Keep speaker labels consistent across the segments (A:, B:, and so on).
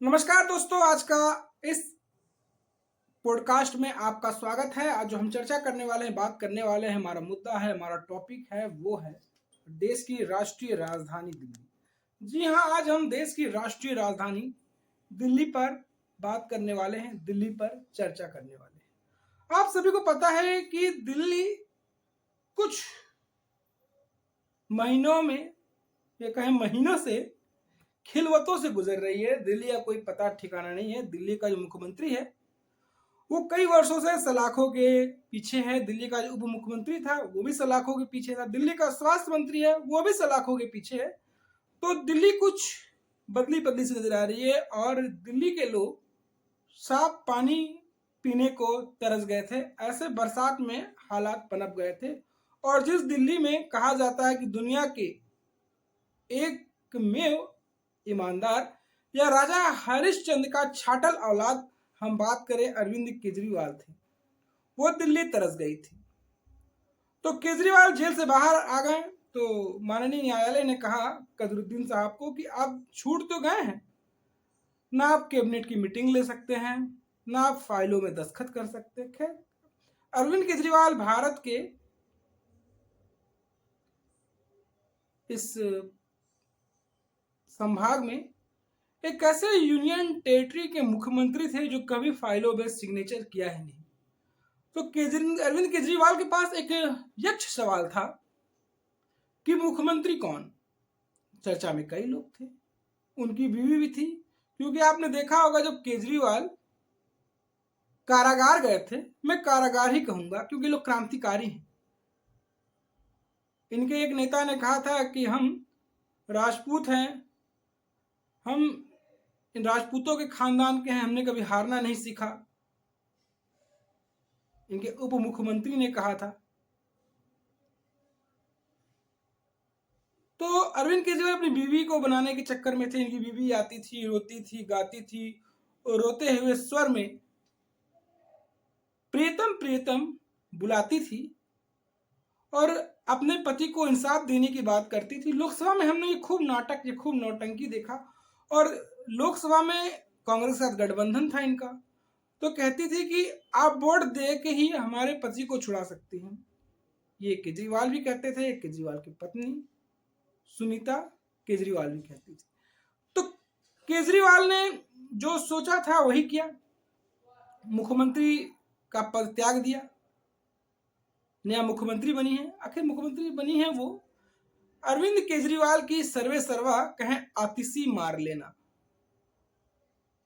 A: नमस्कार दोस्तों, आज का इस पॉडकास्ट में आपका स्वागत है। आज जो हम चर्चा करने वाले हैं, बात करने वाले हैं, हमारा मुद्दा है, हमारा टॉपिक है, वो है देश की राष्ट्रीय राजधानी दिल्ली। जी हाँ, आज हम देश की राष्ट्रीय राजधानी दिल्ली पर बात करने वाले हैं, दिल्ली पर चर्चा करने वाले हैं। आप सभी को पता है कि दिल्ली कुछ महीनों में या कहें महीनों से खिलवतों से गुजर रही है। दिल्ली का कोई पता ठिकाना नहीं है। दिल्ली का जो मुख्यमंत्री है वो कई वर्षों से सलाखों के पीछे है। दिल्ली का जो उप मुख्यमंत्री था वो भी सलाखों के पीछे था। दिल्ली का स्वास्थ्य मंत्री है वो भी सलाखों के पीछे है। तो दिल्ली कुछ बदली बदली से नजर आ रही है और दिल्ली के लोग साफ पानी पीने को तरस गए थे। ऐसे बरसात में हालात पनप गए थे। और जिस दिल्ली में कहा जाता है कि दुनिया के एकमेव ईमानदार या राजा हरिश्चंद्र का छाटल औलाद हम बात करें अरविंद केजरीवाल थे, वो दिल्ली तरस गई थी। तो केजरीवाल जेल से बाहर आ गए तो माननीय न्यायालय ने कहा कदरुद्दीन साहब को कि आप छूट तो गए हैं, ना आप कैबिनेट की मीटिंग ले सकते हैं, ना आप फाइलों में दस्तखत कर सकते। खैर, अरविंद केजरीवाल भारत के इस संभाग में एक ऐसे यूनियन टेरिटरी के मुख्यमंत्री थे जो कभी फाइलों में सिग्नेचर किया ही नहीं। तो अरविंद केजरीवाल के पास एक यक्ष सवाल था कि मुख्यमंत्री कौन। चर्चा में कई लोग थे, उनकी बीवी भी थी, क्योंकि आपने देखा होगा जब केजरीवाल कारागार गए थे, मैं कारागार ही कहूंगा क्योंकि लोग क्रांतिकारी हैं। इनके एक नेता ने कहा था कि हम राजपूत हैं, हम इन राजपूतों के खानदान के हैं, हमने कभी हारना नहीं सीखा। इनके उप मुख्यमंत्री ने कहा था। तो अरविंद केजरीवाल अपनी बीवी को बनाने के चक्कर में थे। इनकी बीवी आती थी, रोती थी, गाती थी और रोते हुए स्वर में प्रियतम प्रियतम बुलाती थी और अपने पति को इंसाफ देने की बात करती थी। लोकसभा में हमने ये खूब नाटक, ये खूब नौटंकी देखा। और लोकसभा में कांग्रेस के साथ गठबंधन था इनका, तो कहती थी कि आप वोट दे के ही हमारे पति को छुड़ा सकती हैं। ये केजरीवाल भी कहते थे, केजरीवाल की पत्नी सुनीता केजरीवाल भी कहती थी। तो केजरीवाल ने जो सोचा था वही किया, मुख्यमंत्री का पद त्याग दिया, नया मुख्यमंत्री बनी है। आखिर मुख्यमंत्री बनी है वो अरविंद केजरीवाल की सर्वे सर्वा कहें आतिशी मार लेना।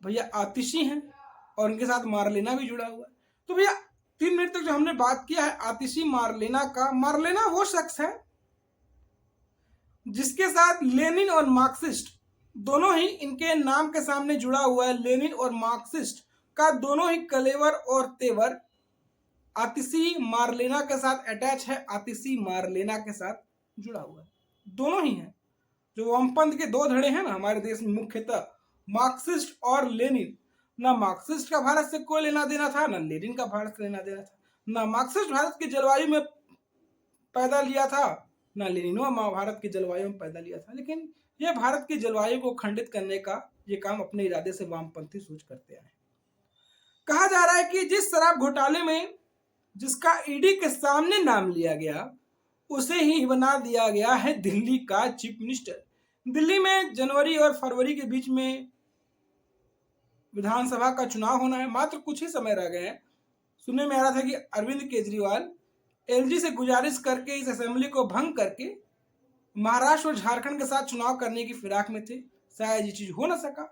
A: भैया आतिशी हैं और उनके साथ मार लेना भी जुड़ा हुआ है। तो भैया 3 मिनट तक जो हमने बात किया है आतिशी मार लेना का, मार लेना वो शख्स है जिसके साथ लेनिन और मार्क्सिस्ट दोनों ही इनके नाम के सामने जुड़ा हुआ है। लेनिन और मार्क्सिस्ट का दोनों ही कलेवर और तेवर आतिशी मारलेना के साथ अटैच है, आतिशी मारलेना के साथ जुड़ा हुआ है। दोनों ही हैं। जो वामपंथ के दो धड़े हैं ना हमारे देश में, मुख्यतः मार्क्सिस्ट और लेनिन। ना मार्क्सिस्ट का भारत से कोई लेना देना था, ना लेनिन का भारत से लेना देना था। ना मार्क्सिस्ट भारत की जलवायु में पैदा लिया था, ना लेनिनो भारत की जलवायु में पैदा लिया था। लेकिन यह भारत की जलवायु को खंडित करने का ये काम अपने इरादे से वामपंथी सोच करते आए। कहा जा रहा है कि जिस शराब घोटाले में जिसका ईडी के सामने नाम लिया गया उसे ही बना दिया गया है दिल्ली का चीफ मिनिस्टर। दिल्ली में जनवरी और फरवरी के बीच में विधानसभा का चुनाव होना है, मात्र कुछ ही समय रह गए हैं। सुनने में आ रहा था कि अरविंद केजरीवाल एलजी से गुजारिश करके इस असेंबली को भंग करके महाराष्ट्र और झारखंड के साथ चुनाव करने की फिराक में थे। शायद ये चीज हो ना सका,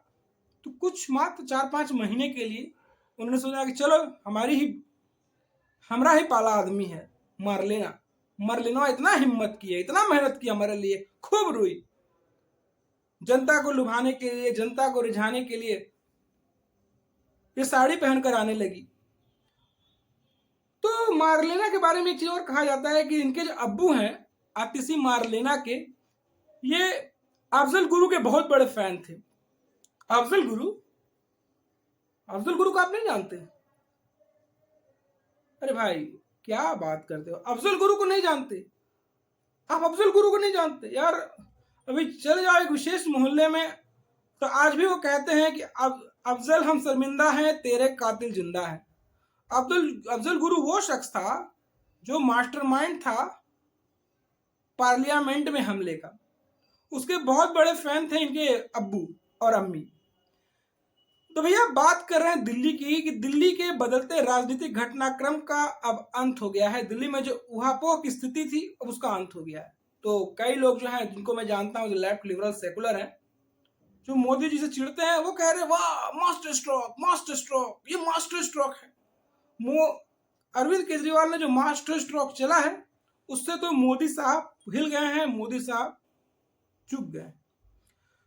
A: तो कुछ मात्र 4-5 महीने के लिए उन्होंने सोचा कि चलो हमारा ही पाला आदमी है, मार लेना। मर लेना इतना हिम्मत किया, इतना मेहनत किया हमारे लिए, खूब रोई, जनता को लुभाने के लिए, जनता को रिझाने के लिए ये साड़ी पहनकर आने लगी। तो मारलेना के बारे में एक चीज और कहा जाता है कि इनके जो अब्बू हैं आतिशी मारलेना के, ये अफजल गुरु के बहुत बड़े फैन थे। अफजल गुरु को आप नहीं जानते? अरे भाई क्या बात करते हो, अफजल गुरु को नहीं जानते? आप अफजल गुरु को नहीं जानते यार? अभी चले जाओ एक विशेष मोहल्ले में, तो आज भी वो कहते हैं कि अब अफजल हम शर्मिंदा हैं, तेरे कातिल जिंदा है। अफजल गुरु वो शख्स था जो मास्टरमाइंड था पार्लियामेंट में हमले का। उसके बहुत बड़े फैन थे इनके अब्बू और अम्मी। तो भैया बात कर रहे हैं दिल्ली की, कि दिल्ली के बदलते राजनीतिक घटनाक्रम का अब अंत हो गया है। दिल्ली में जो उहापोह की स्थिति थी अब उसका अंत हो गया है। तो कई लोग जो हैं, जिनको मैं जानता हूं, जो लेफ्ट लिबरल सेकुलर हैं, जो मोदी जी से चिढ़ते हैं, वो कह रहे हैं वाह मास्टर स्ट्रोक, मास्टर स्ट्रोक, ये मास्टर स्ट्रोक है। अरविंद केजरीवाल ने जो मास्टर स्ट्रोक चला है उससे तो मोदी साहब हिल गए हैं, मोदी साहब चुक गए।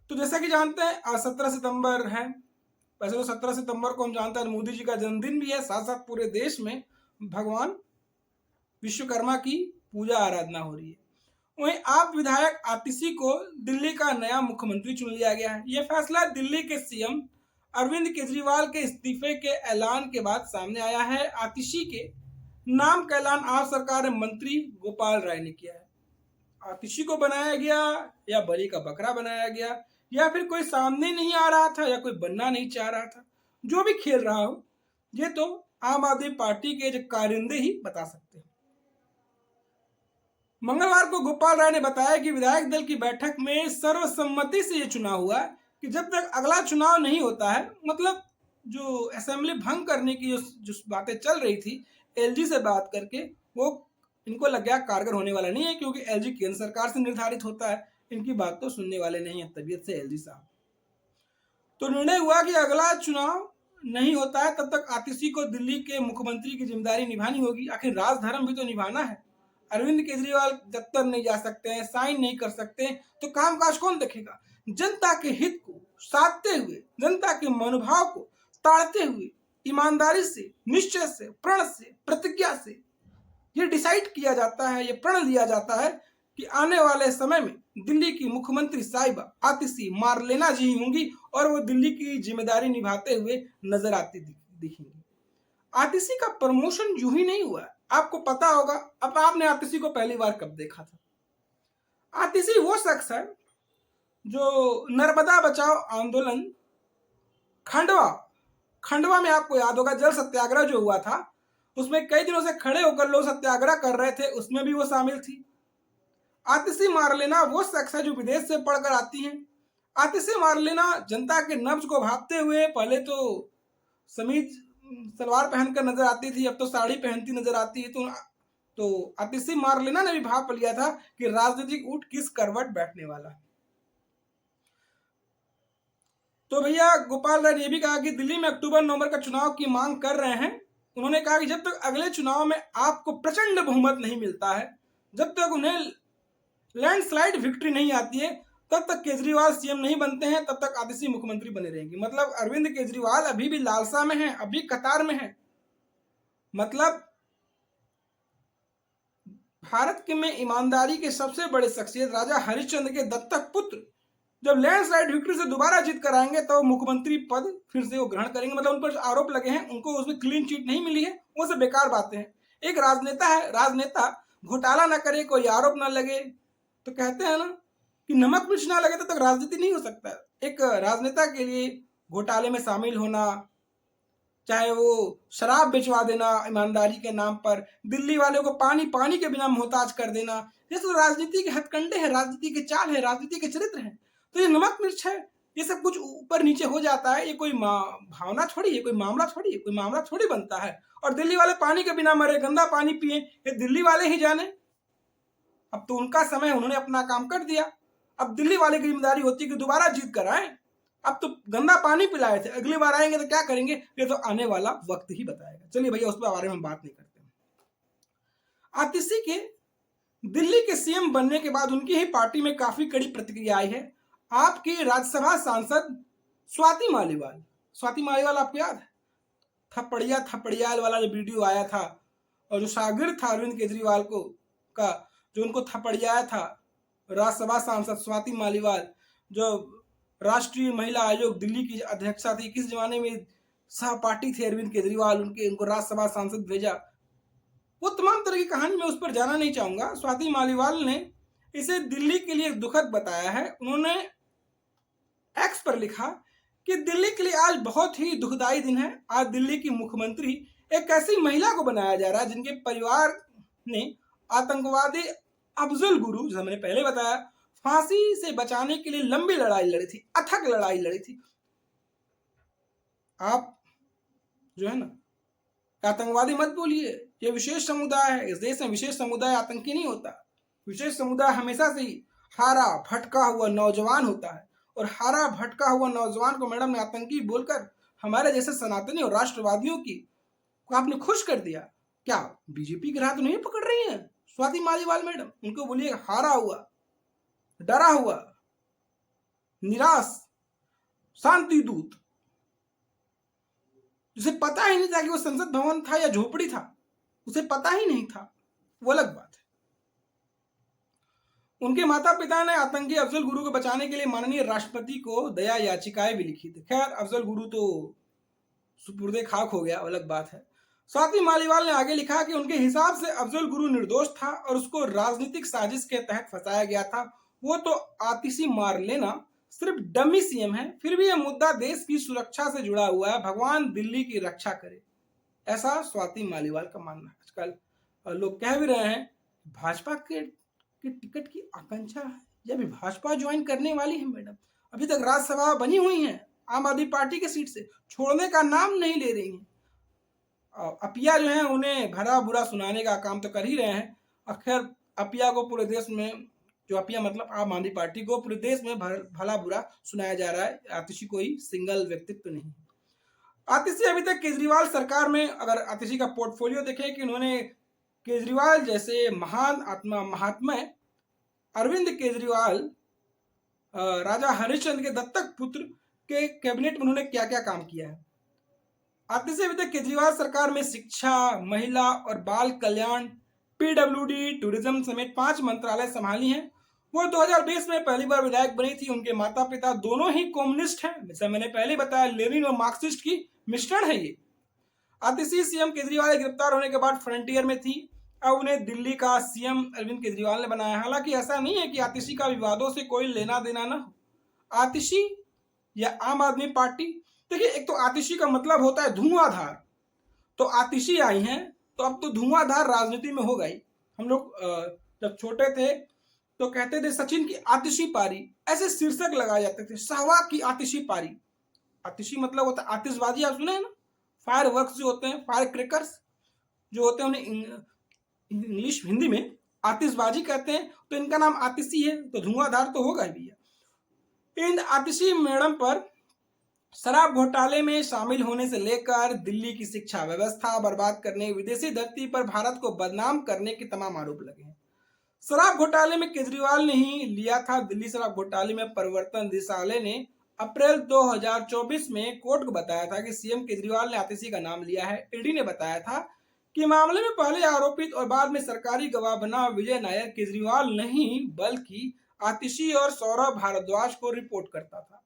A: तो जैसा कि जानते हैं आज 17 सितंबर है। वैसे तो 17 सितंबर को हम जानते हैं मोदी जी का जन्मदिन भी है, साथ साथ पूरे देश में भगवान विश्वकर्मा की पूजा आराधना हो रही है। वहीं आप विधायक आतिशी को दिल्ली का नया मुख्यमंत्री चुन लिया गया है। यह फैसला दिल्ली के सीएम अरविंद केजरीवाल के इस्तीफे के ऐलान के बाद सामने आया है। आतिशी के नाम का ऐलान आप सरकार मंत्री गोपाल राय ने किया है। आतिशी को बनाया गया या बलि का बकरा बनाया गया, या फिर कोई सामने नहीं आ रहा था, या कोई बनना नहीं चाह रहा था, जो भी खेल रहा हो, ये तो आम आदमी पार्टी के जो कारिंदे ही बता सकते हैं। मंगलवार को गोपाल राय ने बताया कि विधायक दल की बैठक में सर्वसम्मति से यह चुनाव हुआ कि जब तक अगला चुनाव नहीं होता है, मतलब जो असेंबली भंग करने की जो बातें चल रही थी एलजी से बात करके, वो इनको लग गया कारगर होने वाला नहीं है, क्योंकि एलजी केंद्र सरकार से निर्धारित होता है, इनकी बात तो सुनने वाले नहीं है तबीयत से एलजी साहब। तो निर्णय हुआ कि अगला चुनाव नहीं होता है तब तक आतिशी को दिल्ली के मुख्यमंत्री की जिम्मेदारी निभानी होगी। आखिर राजधर्म भी तो निभाना है। अरविंद केजरीवाल दफ्तर नहीं जा सकते हैं, साइन नहीं कर सकते, तो कामकाज कौन देखेगा? जनता के हित को साधते हुए, जनता के मनोभाव को ताड़ते हुए, ईमानदारी से, निश्चय से, प्रण से, प्रतिज्ञा से ये डिसाइड किया जाता है, ये प्रण लिया जाता है कि आने वाले समय में दिल्ली की मुख्यमंत्री साहिबा आतिशी मार्लेना जी होंगी और वो दिल्ली की जिम्मेदारी निभाते हुए नजर आती दिखेंगी। आतिशी का प्रमोशन यूं ही नहीं हुआ। आपको पता होगा, अब आपने आतिशी को पहली बार कब देखा था? आतिशी वो शख्स है जो नर्मदा बचाओ आंदोलन खंडवा में, आपको याद होगा जल सत्याग्रह जो हुआ था, उसमें कई दिनों से खड़े होकर लोग सत्याग्रह कर रहे थे, उसमें भी वो शामिल थी। आतिशी मार्लेना वो शख्स है जो विदेश से पढ़कर आती हैं। आतिशी मार्लेना जनता के नब्ज को भापते हुए पहले तो समीज सलवार पहनकर नजर आती थी, अब तो साड़ी पहनती नजर आती है। तो आतिशी मार्लेना ने भी भाप लिया था कि राजनीतिक ऊंट किस करवट बैठने वाला। तो भैया गोपाल राय ने भी कहा कि दिल्ली में अक्टूबर-नवंबर का चुनाव की मांग कर रहे हैं। उन्होंने कहा कि जब तक अगले चुनाव में आपको प्रचंड बहुमत नहीं मिलता है, जब तक उन्हें लैंडस्लाइड विक्ट्री नहीं आती है, तब तक केजरीवाल सीएम नहीं बनते हैं, तब तक आतिशी मुख्यमंत्री बने रहेंगे। मतलब अरविंद केजरीवाल अभी भी लालसा में है, अभी कतार में है। मतलब भारत के में ईमानदारी के सबसे बड़े शख्सियत राजा हरिश्चंद्र के दत्तक पुत्र जब लैंडस्लाइड विक्ट्री से दोबारा जीत कर आएंगे तो मुख्यमंत्री पद फिर से वो ग्रहण करेंगे। मतलब उन पर आरोप लगे हैं, उनको उसमें क्लीन चिट नहीं मिली है, वो सब बेकार बातें हैं। एक राजनेता है, राजनेता घोटाला ना करे, कोई आरोप ना लगे, तो कहते हैं ना कि नमक मिर्च ना लगे तब तक राजनीति नहीं हो सकता। एक राजनेता के लिए घोटाले में शामिल होना, चाहे वो शराब बेचवा देना ईमानदारी के नाम पर, दिल्ली वालों को पानी के बिना मोहताज कर देना, ये तो राजनीति के हथकंडे हैं, राजनीति के चाल है, राजनीति के चरित्र हैं। तो ये नमक मिर्च है, ये सब कुछ ऊपर नीचे हो जाता है। ये कोई भावना थोड़ी है, कोई मामला थोड़ी है, कोई मामला थोड़ी बनता है। और दिल्ली वाले पानी के बिना मरे, गंदा पानी पिए, ये दिल्ली वाले ही जाने। अब तो उनका समय, उन्होंने अपना काम कर दिया। अब दिल्ली वाले की जिम्मेदारी होती है कि दोबारा जीत कर आए। अब तो गंदा पानी पिलाए थे, अगली बार आएंगे तो क्या करेंगे, ये तो आने वाला वक्त ही बताएगा। चलिए भैया, उस बारे में हम बात नहीं करते। आतिशी के दिल्ली के सीएम बनने के बाद उनकी ही पार्टी में काफी कड़ी प्रतिक्रिया आई है। आपकी राज्यसभा सांसद स्वाति मालीवाल आपको याद है? थपड़ियाल वाला जो वीडियो आया था, और जो शागिर्द था अरविंद केजरीवाल को का, जो उनको थपड़ियाया था, राज्यसभा सांसद स्वाति मालीवाल, जो राष्ट्रीय महिला आयोग दिल्ली की अध्यक्षा थी, किस जमाने में सहपाठी थे अरविंद केजरीवाल, उनको राज्यसभा सांसद भेजा, वो तमाम तरह की कहानी में उस पर जाना नहीं चाहूंगा। स्वाति मालीवाल ने इसे दिल्ली के लिए दुखद बताया है। उन्होंने एक्स पर लिखा कि दिल्ली के लिए आज बहुत ही दुखदाई दिन है। आज दिल्ली की मुख्यमंत्री एक ऐसी महिला को बनाया जा रहा है जिनके परिवार ने आतंकवादी अफजल गुरु, जो हमने पहले बताया, फांसी से बचाने के लिए लंबी लड़ाई लड़ी थी, अथक लड़ाई लड़ी थी। आप जो है ना आतंकवादी मत बोलिए, ये विशेष समुदाय है। इस देश में विशेष समुदाय आतंकी नहीं होता। विशेष समुदाय हमेशा से ही हारा भटका हुआ नौजवान होता है, और हारा भटका हुआ नौजवान को मैडम ने आतंकी बोलकर हमारे जैसे सनातनी और राष्ट्रवादियों की को आपने खुश कर दिया। क्या बीजेपी की राह तो नहीं पकड़ रही है स्वाति मालीवाल मैडम? उनको बोलिए हारा हुआ, डरा हुआ, निराश शांति दूत, जिसे पता ही नहीं था कि वो संसद भवन था या झोपड़ी था, उसे पता ही नहीं था, वो अलग बात है। उनके माता पिता ने आतंकी अफजल गुरु को बचाने के लिए माननीय राष्ट्रपति को दया याचिकाएं भी लिखी थी। खैर, अफजल गुरु तो सुपुर्दे खाक हो गया, अलग बात है। स्वाति मालीवाल ने आगे लिखा कि उनके हिसाब से अफजल गुरु निर्दोष था और उसको राजनीतिक साजिश के तहत फंसाया गया था। वो तो आतिशी मार लेना सिर्फ डमी सीएम है, फिर भी यह मुद्दा देश की सुरक्षा से जुड़ा हुआ है। भगवान दिल्ली की रक्षा करे, ऐसा स्वाति मालीवाल का मानना है। आजकल लोग कह भी रहे हैं भाजपा के टिकट की आकांक्षा है, या भी भाजपा ज्वाइन करने वाली है मैडम। अभी तक राज्यसभा बनी हुई है आम आदमी पार्टी के सीट से, छोड़ने का नाम नहीं ले रही हैं। अपिया जो है उन्हें भला बुरा सुनाने का काम तो कर ही रहे हैं। अखैर अपिया को पूरे देश में, जो अपिया मतलब आम आदमी पार्टी को पूरे देश में भला बुरा सुनाया जा रहा है। आतिशी कोई सिंगल व्यक्तित्व नहीं। आतिशी अभी तक केजरीवाल सरकार में, अगर आतिशी का पोर्टफोलियो देखें कि उन्होंने केजरीवाल जैसे महान आत्मा महात्मा अरविंद केजरीवाल, राजा हरिश्चंद्र के दत्तक पुत्र के कैबिनेट में उन्होंने क्या क्या काम किया है। आतिशी अभी तक केजरीवाल सरकार में शिक्षा, महिला और बाल कल्याण, पीडब्ल्यूडी, टूरिज्म समेत 5 मंत्रालय संभाली हैं। वो 2020 में पहली बार विधायक बनी थी। उनके माता पिता दोनों ही कम्युनिस्ट हैं, जैसा मैंने पहले बताया, लेनिन और मार्क्सिस्ट की मिश्रण है ये। आतिशी सीएम केजरीवाल गिरफ्तार होने के बाद फ्रंटियर में थी। अब उन्हें दिल्ली का सीएम अरविंद केजरीवाल ने बनाया। हालांकि ऐसा नहीं है कि आतिशी का विवादों से कोई लेना देना ना हो। आतिशी या आम आदमी पार्टी, देखिए एक तो आतिशी का मतलब होता है धुआंधार, तो आतिशी आई हैं तो अब तो धुआंधार राजनीति में होगा ही। हम लोग जब छोटे थे तो कहते थे सचिन की आतिशी पारी, ऐसे शीर्षक लगाए जाते थे, सहवाग की आतिशी पारी। आतिशी मतलब होता है आतिशबाजी, आप सुने हैं ना, फायर वर्क्स जो होते हैं, फायर क्रैकर्स जो होते हैं, उन्हें इंग्लिश हिंदी में आतिशबाजी कहते हैं। तो इनका नाम आतिशी है तो धुआंधार तो होगा ही भैया। इन आतिशी मैडम पर शराब घोटाले में शामिल होने से लेकर दिल्ली की शिक्षा व्यवस्था बर्बाद करने, विदेशी धरती पर भारत को बदनाम करने के तमाम आरोप लगे हैं। शराब घोटाले में केजरीवाल ने ही लिया था। दिल्ली शराब घोटाले में परिवर्तन निदेशालय ने अप्रैल 2024 में कोर्ट को बताया था कि सीएम केजरीवाल ने आतिशी का नाम लिया है। ईडी ने बताया था कि मामले में पहले आरोपित और बाद में सरकारी गवाह बना विजय नायर केजरीवाल नहीं बल्कि आतिशी और सौरभ भारद्वाज को रिपोर्ट करता था।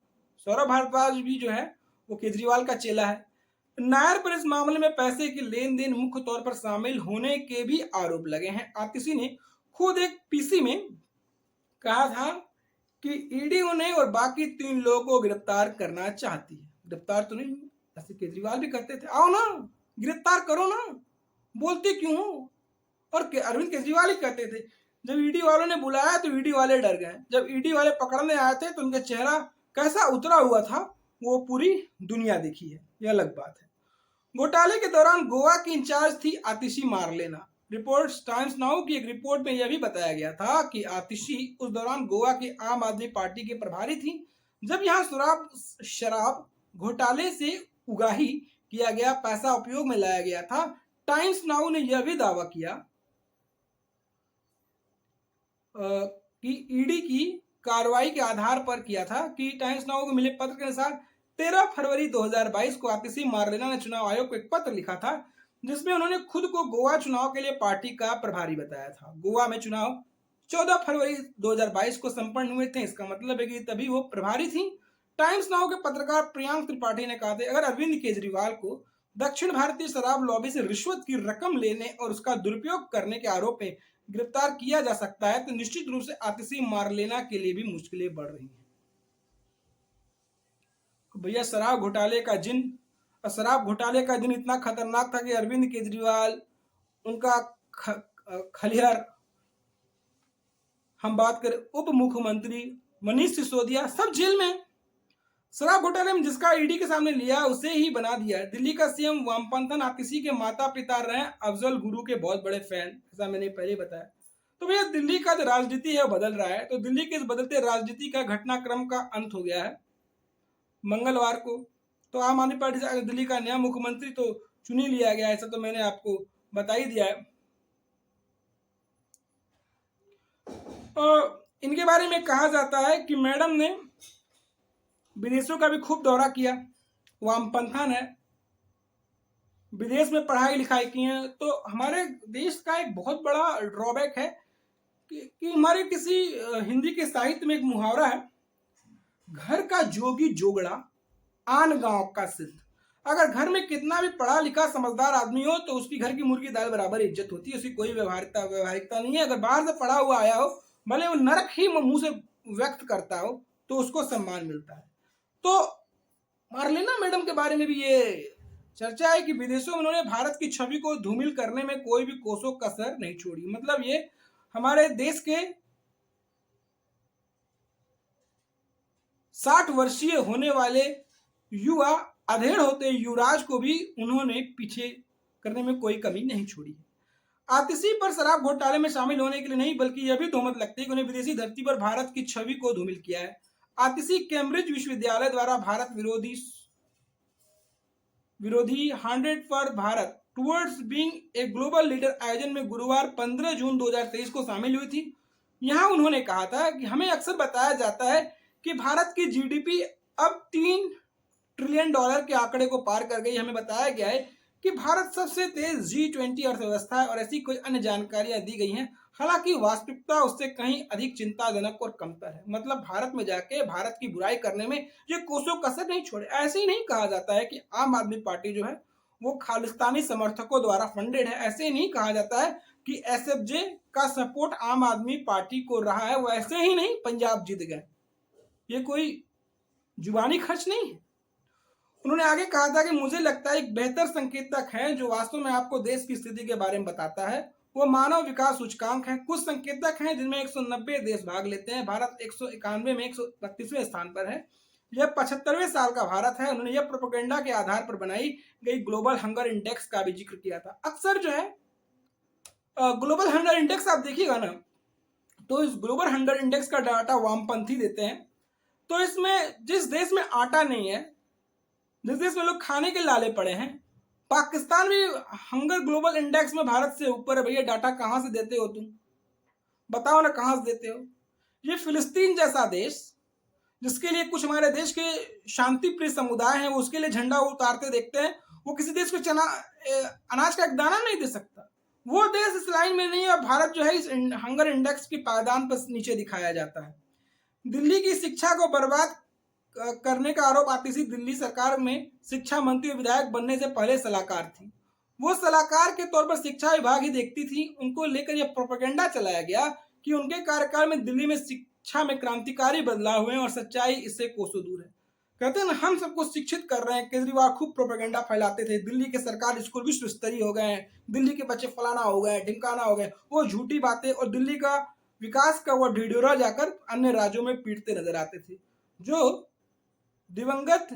A: सौरभ भारद्वाज भी जो है वो केजरीवाल का चेला है। नायर पर इस मामले में पैसे की लेन देन मुख्य तौर पर शामिल होने के भी आरोप लगे हैं। आतिशी ने खुद एक पीसी में कहा था कि ईडी उन्हें और बाकी 3 लोगों को गिरफ्तार करना चाहती है। गिरफ्तार तो नहीं, ऐसे केजरीवाल भी कहते थे, आओ ना गिरफ्तार करो ना, बोलते क्यों हो। और अरविंद केजरीवाल ही कहते थे, जब ईडी वालों ने बुलाया तो ईडी वाले डर गए। जब ईडी वाले पकड़ने आए थे तो उनका चेहरा कैसा उतरा हुआ था वो पूरी दुनिया देखी है, ये अलग बात है। घोटाले के दौरान गोवा की इंचार्ज थी आतिशी मारलेना। रिपोर्ट्स टाइम्स नाउ की एक रिपोर्ट में यह भी बताया गया था कि आतिशी उस दौरान गोवा की आम आदमी पार्टी की प्रभारी थी जब यहां शराब घोटाले से उगाही किया गया, पैसा उपयोग में लाया गया था। टाइम्स नाउ ने यह भी दावा किया कि ईडी की कार्रवाई के आधार पर किया था कि टाइम्स नाउ को मिले पत्र के अनुसार 13 फरवरी 2022 को आतिशी मारलेना ने चुनाव आयोग को एक पत्र लिखा था जिसमें उन्होंने खुद को गोवा चुनाव के लिए पार्टी का प्रभारी बताया था। गोवा में चुनाव 14 फरवरी 2022 को संपन्न हुए थे, इसका मतलब है कि तभी वो प्रभारी थी। टाइम्स नाउ के पत्रकार प्रियांक त्रिपाठी ने कहा था, अगर अरविंद केजरीवाल को दक्षिण भारतीय शराब लॉबी से रिश्वत की रकम लेने और उसका दुरुपयोग करने के आरोप में गिरफ्तार किया जा सकता है तो निश्चित रूप से आतिशी मारलेना के लिए भी मुश्किलें बढ़ रही हैं। भैया शराब घोटाले का जिन, और शराब घोटाले का दिन इतना खतरनाक था कि अरविंद केजरीवाल, उनका खलिहर, हम बात करें उप मुख्यमंत्री मनीष सिसोदिया, सब जेल में। शराब घोटाले में जिसका ईडी के सामने लिया उसे ही बना दिया। दिल्ली का सीएम वामपंथन आतिशी के माता पिता रहे अफजल गुरु के बहुत बड़े फैन, ऐसा मैंने पहले बताया। तो भैया दिल्ली का जो राजनीति है वो बदल रहा है। तो दिल्ली के इस बदलते राजनीति का घटनाक्रम का अंत हो गया है मंगलवार को। तो आम आदमी पार्टी से दिल्ली का नया मुख्यमंत्री तो चुन ही लिया गया, ऐसा तो मैंने आपको बता ही दिया है। और इनके बारे में कहा जाता है कि मैडम ने विदेशों का भी खूब दौरा किया, वामपंथन है, विदेश में पढ़ाई लिखाई की है। तो हमारे देश का एक बहुत बड़ा ड्रॉबैक है कि हमारे किसी हिंदी के साहित्य में एक मुहावरा है, घर का जोगी जोगड़ा आन गांव का सिद्ध। अगर घर में कितना भी पढ़ा लिखा समझदार आदमी हो तो उसकी घर की मुर्गी दाल बराबर इज्जत होती है, उसकी कोई व्यवहारिकता नहीं है। अगर बाहर से पढ़ा हुआ आया हो, भले वो नरक ही मुंह से व्यक्त करता हो, तो उसको सम्मान मिलता है। तो मार्लेना मैडम के बारे में भी ये चर्चा है कि विदेशों में उन्होंने भारत की छवि को धूमिल करने में कोई भी कोसों कसर नहीं छोड़ी। मतलब ये हमारे देश के 60 वर्षीय होने वाले युवा अधेड़ होते युवराज को भी उन्होंने पीछे करने में कोई कमी नहीं छोड़ी। आतिशी पर शराब घोटाले में शामिल होने के लिए नहीं, बल्कि यह भी तोहमत लगती है कि उन्हें विदेशी धरती पर भारत की छवि को धूमिल किया है। आतिशी कैम्ब्रिज विश्वविद्यालय द्वारा भारत विरोधी 100 for Bharat towards being a global leader आयोजन में गुरुवार 15 जून 2023 को शामिल हुई थी। यहां उन्होंने कहा था कि हमें अक्सर बताया जाता है कि भारत की जीडीपी अब $3 ट्रिलियन के आंकड़े को पार कर गई। हमें बताया गया है कि भारत सबसे तेज G20 अर्थव्यवस्था है और ऐसी कोई अन्य जानकारियां दी गई हैं। हालांकि वास्तविकता उससे कहीं अधिक चिंताजनक और कमतर है। मतलब भारत में जाके भारत की बुराई करने में ये कोसों कसर नहीं छोड़े। ऐसे ही नहीं कहा जाता है कि आम आदमी पार्टी जो है वो खालिस्तानी समर्थकों द्वारा फंडेड है। ऐसे ही नहीं कहा जाता है कि SFJ का सपोर्ट आम आदमी पार्टी को रहा है, वो ऐसे ही नहीं पंजाब जीत गए। ये कोई जुबानी खर्च नहीं है। उन्होंने आगे कहा था कि मुझे लगता है एक बेहतर संकेतक है जो वास्तव में आपको देश की स्थिति के बारे में बताता है, वो मानव विकास सूचकांक है। कुछ संकेतक हैं जिनमें 190 देश भाग लेते हैं। भारत 191 में 132वें स्थान पर है। यह 75वें साल का भारत है। उन्होंने यह प्रोपेगेंडा के आधार पर बनाई गई ग्लोबल हंगर इंडेक्स का भी जिक्र किया था। अक्सर जो है ग्लोबल हंगर इंडेक्स आप देखिएगा ना, तो इस ग्लोबल हंगर इंडेक्स का डाटा वामपंथी देते हैं। तो इसमें जिस देश में आटा नहीं है, जिस देश में लोग खाने के लाले पड़े हैं, पाकिस्तान भी हंगर ग्लोबल इंडेक्स में भारत से ऊपर है। भैया डाटा कहां से देते हो तुम, बताओ ना कहां से देते हो। ये फिलिस्तीन जैसा देश जिसके लिए कुछ हमारे देश के शांति प्रिय समुदाय हैं, वो उसके लिए झंडा उतारते देखते हैं, वो किसी देश को अनाज का एक दाना नहीं दे सकता। वो देश इस लाइन में नहीं है। भारत जो है इस हंगर इंडेक्स के पायदान पर नीचे दिखाया जाता है। दिल्ली की शिक्षा को बर्बाद करने का आरोप आतिशी दिल्ली सरकार में शिक्षा मंत्री और विधायक बनने से पहले सलाहकार थी। वो सलाहकार के तौर पर शिक्षा विभाग ही देखती थी। उनको लेकर यह प्रोपेगेंडा चलाया गया कि उनके कार्यकाल में दिल्ली में शिक्षा में क्रांतिकारी बदलाव हुए और सच्चाई इससे कोसों दूर है। कहते हैं ना, हम सबको शिक्षित कर रहे हैं। केजरीवाल खूब प्रोपेगेंडा फैलाते थे, दिल्ली के सरकारी स्कूल विश्व स्तरीय हो गए हैं, दिल्ली के बच्चे फलाना हो गए, ढिमकाना हो गए। वो झूठी बातें और दिल्ली का विकास का वो ढिढोरा जाकर अन्य राज्यों में पीटते नजर आते थे। जो दिवंगत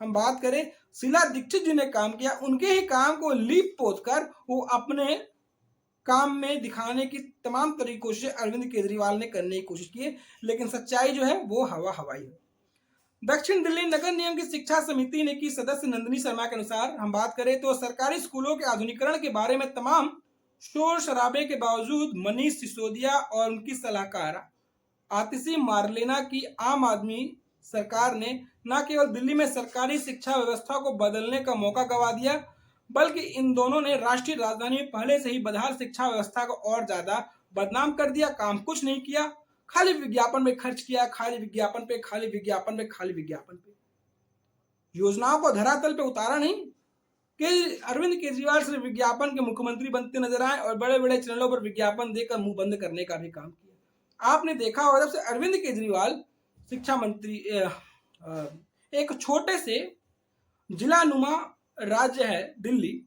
A: हम बात करें शीला दीक्षित जी ने काम किया, उनके ही काम को लीप पोत कर वो अपने काम में दिखाने की तमाम तरीकों से अरविंद केजरीवाल ने करने की कोशिश की है। लेकिन सच्चाई जो है वो हवाई है। दक्षिण दिल्ली नगर निगम की शिक्षा समिति ने की सदस्य नंदिनी शर्मा के अनुसार हम बात करें तो सरकारी स्कूलों के आधुनिकीकरण के बारे में तमाम शोर शराबे के बावजूद मनीष सिसोदिया और उनकी सलाहकार आतिशी मार्लेना की आम आदमी सरकार ने न केवल दिल्ली में सरकारी शिक्षा व्यवस्था को बदलने का मौका गंवा दिया, बल्कि इन दोनों ने राष्ट्रीय राजधानी में पहले से ही बदहाल शिक्षा व्यवस्था को और ज्यादा बदनाम कर दिया। काम कुछ नहीं किया, खाली विज्ञापन में खर्च किया, खाली विज्ञापन पे, खाली विज्ञापन पे, खाली विज्ञापन पे। योजनाओं को धरातल पे उतारा नहीं कि अरविंद केजरीवाल सिर्फ विज्ञापन के मुख्यमंत्री बनते नजर आए और बड़े बड़े चैनलों पर विज्ञापन देकर मुंह बंद करने का भी काम किया। आपने देखा होगा जब से अरविंद केजरीवाल शिक्षा मंत्री एक छोटे से जिला नुमा राज्य है दिल्ली,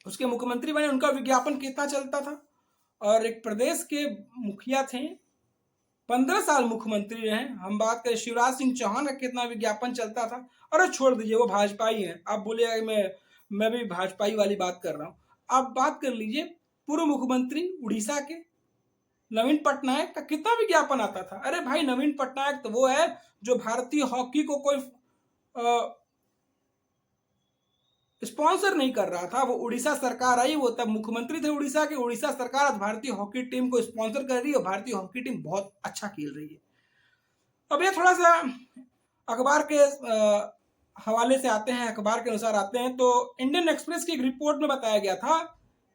A: उसके मुख्यमंत्री बने, उनका विज्ञापन कितना चलता था। और एक प्रदेश के मुखिया थे, 15 साल मुख्यमंत्री रहे। हम बात करें शिवराज सिंह चौहान का कितना विज्ञापन चलता था। अरे छोड़ दीजिए, वो भाजपाई हैं, आप बोलिएगा मैं भी भाजपाई वाली बात कर रहा हूँ। आप बात कर लीजिए पूर्व मुख्यमंत्री उड़ीसा के नवीन पटनायक का कितना विज्ञापन आता था। अरे भाई, नवीन पटनायक तो वो है जो भारतीय हॉकी को कोई स्पॉन्सर नहीं कर रहा था। वो उड़ीसा सरकार आई, वो तब मुख्यमंत्री थे उड़ीसा के। उड़ीसा सरकार आज भारतीय हॉकी टीम को स्पॉन्सर कर रही है और भारतीय हॉकी टीम बहुत अच्छा खेल रही है। अब ये थोड़ा सा अखबार के हवाले से आते हैं, अखबार के अनुसार आते हैं तो इंडियन एक्सप्रेस की एक रिपोर्ट में बताया गया था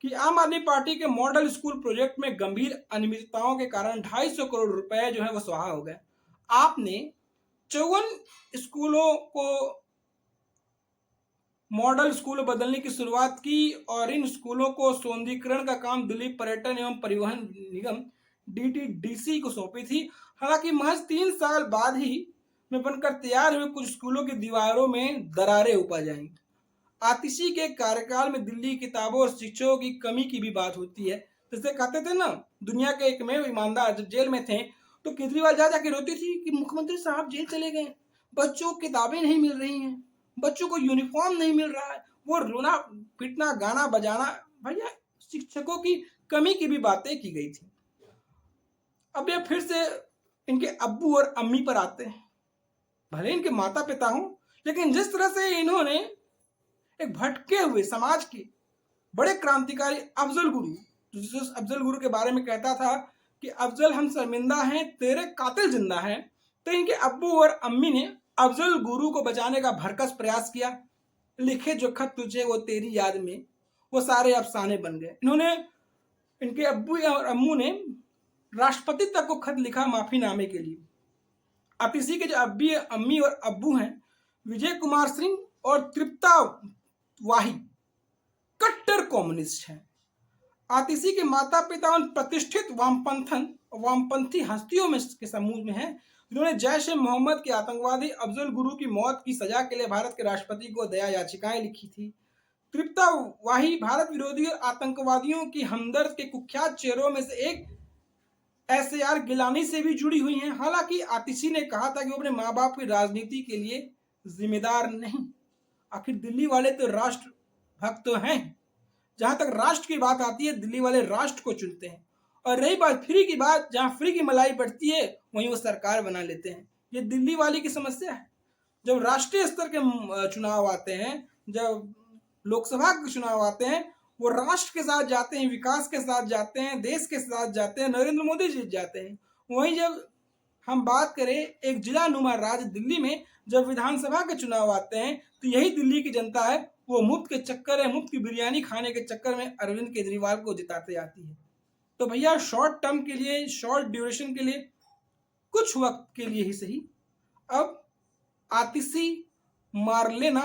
A: कि आम आदमी पार्टी के मॉडल स्कूल प्रोजेक्ट में गंभीर अनियमितताओं के कारण 250 करोड़ रुपए जो है वो स्वाहा हो गए। आपने 54 स्कूलों को मॉडल स्कूल बदलने की शुरुआत की और इन स्कूलों को सौंदर्यीकरण का काम दिल्ली पर्यटन एवं परिवहन निगम DTDC को सौंपी थी। हालांकि महज 3 साल बाद ही में बनकर तैयार हुए कुछ स्कूलों की दीवारों में दरारें उपज आईं। आतिशी के कार्यकाल में दिल्ली किताबों और शिक्षकों की कमी की भी बात होती है। जैसे कहते थे ना, दुनिया के एकमेव ईमानदार जब जेल में थे तो केजरीवाल जा जाके रोती थी कि मुख्यमंत्री साहब जेल चले गए, बच्चों को किताबें नहीं मिल रही हैं, बच्चों को यूनिफॉर्म नहीं मिल रहा है। वो रोना पीटना गाना बजाना, भैया शिक्षकों की कमी की भी बातें की गई थी। अब ये फिर से इनके अब्बू और अम्मी पर आते हैं। भले इनके माता पिता हों, लेकिन जिस तरह से इन्होंने एक भटके हुए समाज के बड़े क्रांतिकारी अफजल गुरु के बारे में कहता था कि अफजल हम शर्मिंदा हैं, तेरे कातिल जिंदा हैं, तो इनके अब्बू और अम्मी ने अफजल गुरु को बचाने का भरकस प्रयास किया। लिखे जो खत तुझे वो तेरी याद में, वो सारे अफसाने बन गए। इन्होंने, इनके अब्बू और अम्मू ने राष्ट्रपति तक को खत लिखा माफीनामे के लिए। आतिशी के जो अम्मी और अब्बू हैं विजय कुमार सिंह और तृप्ता वाही, कट्टर कम्युनिस्ट हैं। आतिशी के माता पिता उन प्रतिष्ठित वामपंथी हस्तियों में के समूह में हैं जिन्होंने जैश ए मोहम्मद के आतंकवादी अफजल गुरु की मौत की सजा के लिए भारत के राष्ट्रपति को दया याचिकाएं लिखी थी। तृप्ता वाही भारत विरोधी और आतंकवादियों की हमदर्द के कुख्यात चेहरों में से एक SAR गिलानी से भी जुड़ी हुई हैं। हालांकि आतिशी ने कहा था कि वो अपने माँ बाप की राजनीति के लिए जिम्मेदार नहीं। आखिर दिल्ली वाले तो राष्ट्र भक्त तो हैं। जहां तक राष्ट्र की बात आती है, दिल्ली वाले राष्ट्र को चुनते हैं। और रही बात फ्री की बात, जहां फ्री की मलाई बढ़ती है वहीं वो सरकार बना लेते हैं। ये दिल्ली वाली की समस्या है। जब राष्ट्रीय स्तर के चुनाव आते हैं, जब लोकसभा के चुनाव आते हैं, वो राष्ट्र के साथ जाते हैं, विकास के साथ जाते हैं, देश के साथ जाते हैं, नरेंद्र मोदी जीत जाते हैं। वहीं जब हम बात करें एक जिला नुमा राज्य दिल्ली में, जब विधानसभा के चुनाव आते हैं तो यही दिल्ली की जनता है वो मुफ्त के चक्कर है, मुफ्त की बिरयानी खाने के चक्कर में अरविंद केजरीवाल को जिताते आती है। तो भैया शॉर्ट टर्म के लिए, शॉर्ट ड्यूरेशन के लिए, कुछ वक्त के लिए ही सही, अब आतिशी मार्लेना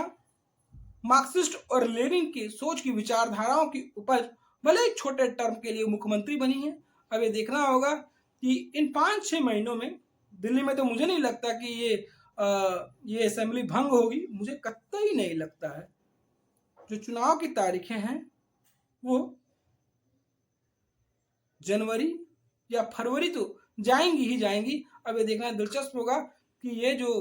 A: मार्क्सिस्ट और लेनिन की सोच की विचारधाराओं की उपज भले एक छोटे टर्म के लिए मुख्यमंत्री बनी है। अब ये देखना होगा कि इन 5-6 महीनों में दिल्ली में, तो मुझे नहीं लगता कि ये असेंबली भंग होगी, मुझे कतई नहीं लगता है। जो चुनाव की तारीखें हैं वो जनवरी या फरवरी तो जाएंगी ही जाएंगी। अब ये देखना दिलचस्प होगा कि ये जो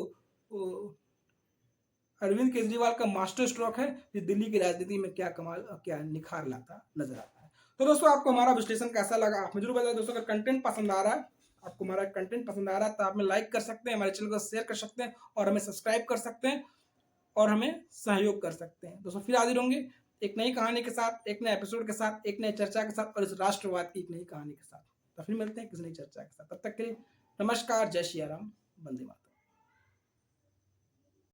A: अरविंद केजरीवाल का मास्टर स्ट्रोक है ये दिल्ली की राजनीति में क्या कमाल, क्या निखार लाता नजर आता है। तो दोस्तों, आपको हमारा विश्लेषण कैसा लगा आप मुझे जरूर बताएं। दोस्तों, अगर कंटेंट पसंद आ रहा है, आपको हमारा कंटेंट पसंद आ रहा है तो आप हमें लाइक कर सकते हैं, हमारे चैनल को शेयर कर सकते हैं और हमें सब्सक्राइब कर सकते हैं और हमें सहयोग कर सकते हैं। दोस्तों, फिर हाजिर होंगे एक नई कहानी के साथ, एक नए एपिसोड के साथ, एक नई चर्चा के साथ और इस राष्ट्रवाद की एक नई कहानी के साथ। तो फिर मिलते हैं किसी नई चर्चा के साथ। तब तक के लिए नमस्कार, जय श्री राम, वंदे मातरम।